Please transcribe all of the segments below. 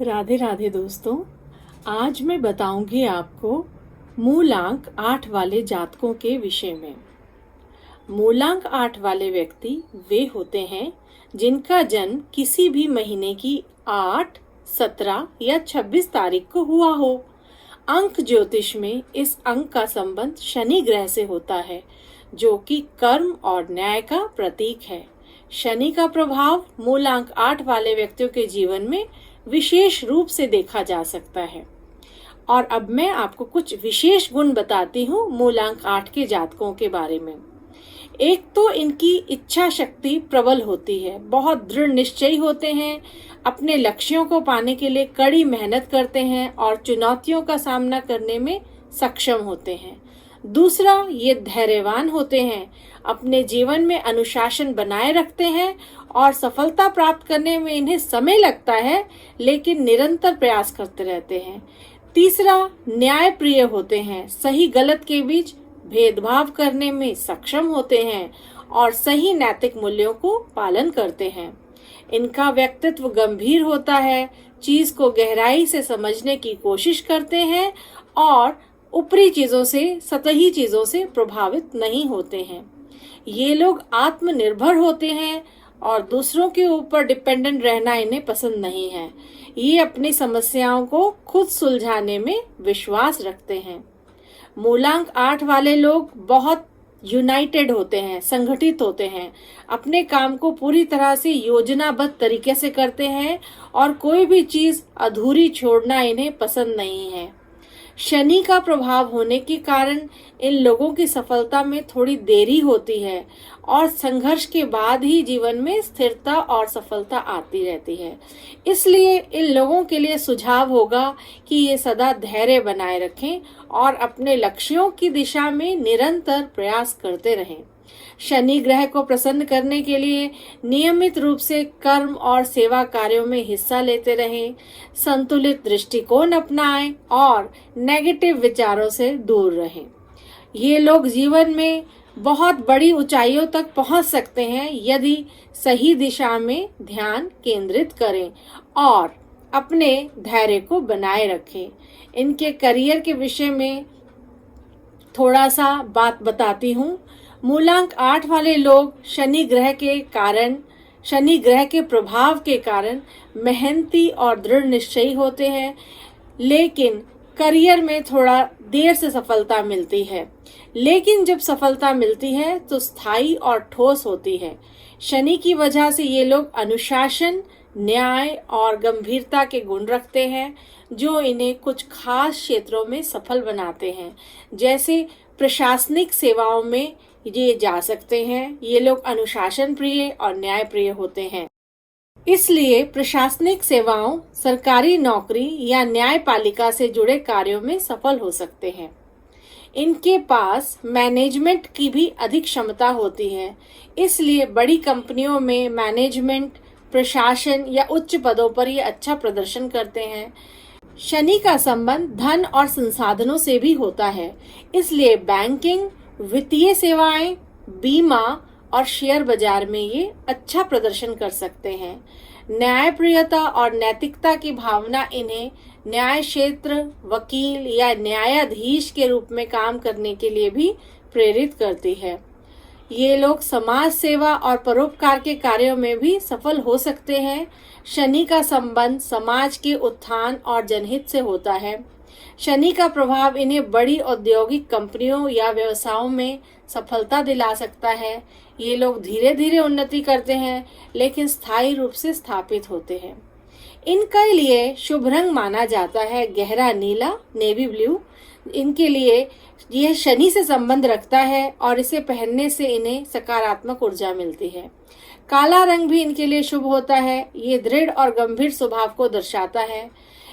राधे राधे दोस्तों। आज मैं बताऊंगी आपको मूलांक 8 वाले जातकों के विषय में। मूलांक 8 वाले व्यक्ति वे होते हैं जिनका जन्म किसी भी महीने की 8, 17 या 26 तारीख को हुआ हो। अंक ज्योतिष में इस अंक का संबंध शनि ग्रह से होता है, जो कि कर्म और न्याय का प्रतीक है। शनि का प्रभाव मूलांक 8 वाले व्यक्तियों के जीवन में विशेष रूप से देखा जा सकता है। और अब मैं आपको कुछ विशेष गुण बताती हूँ मूलांक 8 के जातकों के बारे में। एक तो इनकी इच्छा शक्ति प्रबल होती है, बहुत दृढ़ निश्चयी होते हैं, अपने लक्ष्यों को पाने के लिए कड़ी मेहनत करते हैं और चुनौतियों का सामना करने में सक्षम होते हैं। दूसरा, ये धैर्यवान होते हैं, अपने जीवन में अनुशासन बनाए रखते हैं और सफलता प्राप्त करने में इन्हें समय लगता है, लेकिन निरंतर प्रयास करते रहते हैं। तीसरा, न्याय प्रिय होते हैं, सही गलत के बीच भेदभाव करने में सक्षम होते हैं और सही नैतिक मूल्यों को पालन करते हैं। इनका व्यक्तित्व गंभीर होता है, चीज को गहराई से समझने की कोशिश करते हैं और ऊपरी चीजों से, सतही चीजों से प्रभावित नहीं होते हैं। ये लोग आत्मनिर्भर होते हैं और दूसरों के ऊपर डिपेंडेंट रहना इन्हें पसंद नहीं है। ये अपनी समस्याओं को खुद सुलझाने में विश्वास रखते हैं। मूलांक 8 वाले लोग बहुत यूनाइटेड होते हैं, संगठित होते हैं, अपने काम को पूरी तरह से योजनाबद्ध तरीके से करते हैं और कोई भी चीज अधूरी छोड़ना इन्हें पसंद नहीं है। शनि का प्रभाव होने के कारण इन लोगों की सफलता में थोड़ी देरी होती है और संघर्ष के बाद ही जीवन में स्थिरता और सफलता आती रहती है। इसलिए इन लोगों के लिए सुझाव होगा कि ये सदा धैर्य बनाए रखें और अपने लक्ष्यों की दिशा में निरंतर प्रयास करते रहें। शनि ग्रह को प्रसन्न करने के लिए नियमित रूप से कर्म और सेवा कार्यों में हिस्सा लेते रहें, संतुलित दृष्टिकोण अपनाएं और नेगेटिव विचारों से दूर रहें। ये लोग जीवन में बहुत बड़ी ऊंचाइयों तक पहुंच सकते हैं यदि सही दिशा में ध्यान केंद्रित करें और अपने धैर्य को बनाए रखें। इनके करियर के विषय में थोड़ा सा बात बताती हूँ। मूलांक 8 वाले लोग शनि ग्रह के प्रभाव के कारण मेहनती और दृढ़ निश्चयी होते हैं, लेकिन करियर में थोड़ा देर से सफलता मिलती है। लेकिन जब सफलता मिलती है तो स्थायी और ठोस होती है। शनि की वजह से ये लोग अनुशासन, न्याय और गंभीरता के गुण रखते हैं, जो इन्हें कुछ खास क्षेत्रों में सफल बनाते हैं। जैसे प्रशासनिक सेवाओं में ये जा सकते हैं। ये लोग अनुशासन प्रिय और न्याय प्रिय होते हैं, इसलिए प्रशासनिक सेवाओं, सरकारी नौकरी या न्यायपालिका से जुड़े कार्यों में सफल हो सकते हैं। इनके पास मैनेजमेंट की भी अधिक क्षमता होती है, इसलिए बड़ी कंपनियों में मैनेजमेंट, प्रशासन या उच्च पदों पर ये अच्छा प्रदर्शन करते हैं। शनि का संबंध धन और संसाधनों से भी होता है, इसलिए बैंकिंग, वित्तीय सेवाएं, बीमा और शेयर बाजार में ये अच्छा प्रदर्शन कर सकते हैं। न्यायप्रियता और नैतिकता की भावना इन्हें न्याय क्षेत्र, वकील या न्यायाधीश के रूप में काम करने के लिए भी प्रेरित करती है। ये लोग समाज सेवा और परोपकार के कार्यों में भी सफल हो सकते हैं। शनि का संबंध समाज के उत्थान और जनहित से होता है। शनि का प्रभाव इन्हें बड़ी औद्योगिक कंपनियों या व्यवसायों में सफलता दिला सकता है। ये लोग धीरे धीरे उन्नति करते हैं, लेकिन स्थायी रूप से स्थापित होते हैं। इनके लिए शुभ रंग माना जाता है गहरा नीला, नेवी ब्लू। इनके लिए यह शनि से संबंध रखता है और इसे पहनने से इन्हें सकारात्मक ऊर्जा मिलती है। काला रंग भी इनके लिए शुभ होता है, ये दृढ़ और गंभीर स्वभाव को दर्शाता है।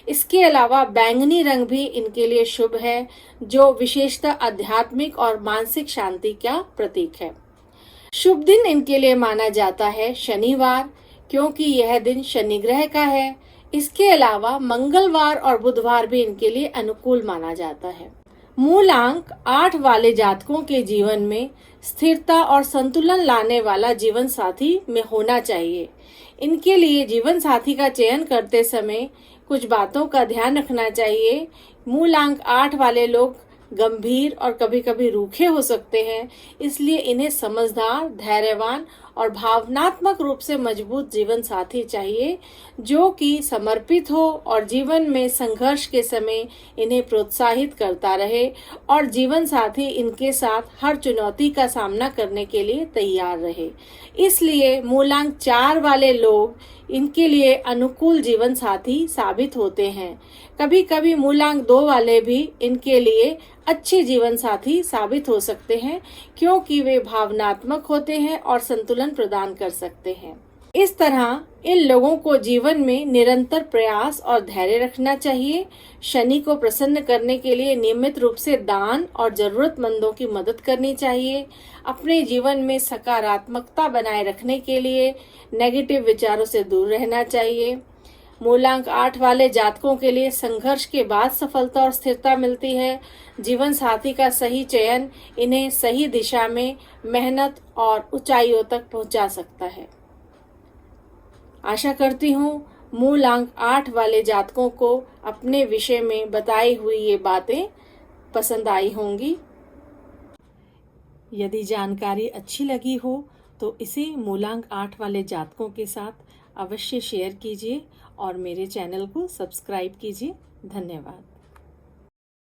इसके अलावा बैंगनी रंग भी इनके लिए शुभ है, जो विशेषतः आध्यात्मिक और मानसिक शांति का प्रतीक है। शुभ दिन इनके लिए माना जाता है शनिवार, क्योंकि यह दिन शनि ग्रह का है। इसके अलावा मंगलवार और बुधवार भी इनके लिए अनुकूल माना जाता है। मूलांक 8 वाले जातकों के जीवन में स्थिरता और संतुलन लाने वाला जीवन साथी में होना चाहिए। इनके लिए जीवन साथी का चयन करते समय कुछ बातों का ध्यान रखना चाहिए। मूलांक 8 वाले लोग गंभीर और कभी कभी रूखे हो सकते हैं, इसलिए इन्हें समझदार, धैर्यवान और भावनात्मक रूप से मजबूत जीवन साथी चाहिए, जो कि समर्पित हो और जीवन में संघर्ष के समय इन्हें प्रोत्साहित करता रहे और जीवन साथी इनके साथ हर चुनौती का सामना करने के लिए तैयार रहे। इसलिए मूलांक 4 वाले लोग इनके लिए अनुकूल जीवन साथी साबित होते हैं। कभी कभी मूलांक 2 वाले भी इनके लिए अच्छे जीवन साथी साबित हो सकते हैं, क्योंकि वे भावनात्मक होते हैं और संतुलन प्रदान कर सकते हैं। इस तरह इन लोगों को जीवन में निरंतर प्रयास और धैर्य रखना चाहिए। शनि को प्रसन्न करने के लिए नियमित रूप से दान और जरूरतमंदों की मदद करनी चाहिए। अपने जीवन में सकारात्मकता बनाए रखने के लिए नेगेटिव विचारों से दूर रहना चाहिए। मूलांक 8 वाले जातकों के लिए संघर्ष के बाद सफलता और स्थिरता मिलती है। जीवन साथी का सही चयन इन्हें सही दिशा में मेहनत और ऊंचाइयों तक पहुंचा सकता है। आशा करती हूँ मूलांक 8 वाले जातकों को अपने विषय में बताई हुई ये बातें पसंद आई होंगी। यदि जानकारी अच्छी लगी हो तो इसे मूलांक 8 वाले जातकों के साथ अवश्य शेयर कीजिए और मेरे चैनल को सब्सक्राइब कीजिए। धन्यवाद।